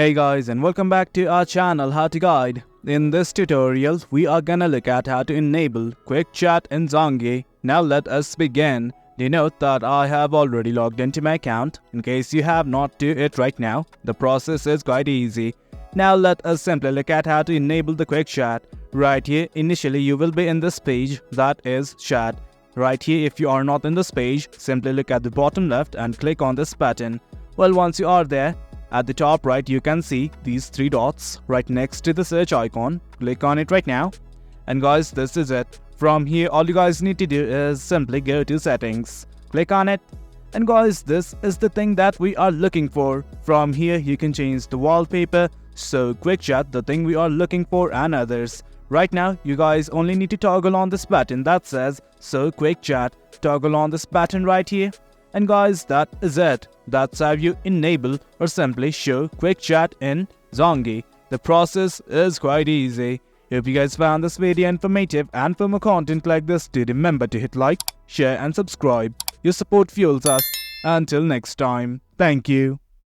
Hey guys, and welcome back to our channel How to Guide. In this tutorial, we are gonna look at how to enable quick chat in Zangi. Now let us begin. Do note that I have already logged into my account. In case you have not, do it right now. The process is quite easy. Now let us simply look at how to enable the quick chat. Right here, initially you will be in this page, that is chat. Right here, if you are not in this page, simply look at the bottom left and click on this button. Well, once you are there, at the top right you can see these three dots right next to the search icon. Click on it right now. And guys, this is it. From here, all you guys need to do is simply go to settings. Click on it. And guys, this is the thing that we are looking for. From here you can change the wallpaper, so quick chat, the thing we are looking for, and others. Right now you guys only need to toggle on this button that says so quick chat. Toggle on this button right here. And guys, that is it. That's how you enable or simply show quick chat in Zangi. The process is quite easy. If you guys found this video informative, and for more content like this, do remember to hit like, share and subscribe. Your support fuels us. Until next time, thank you.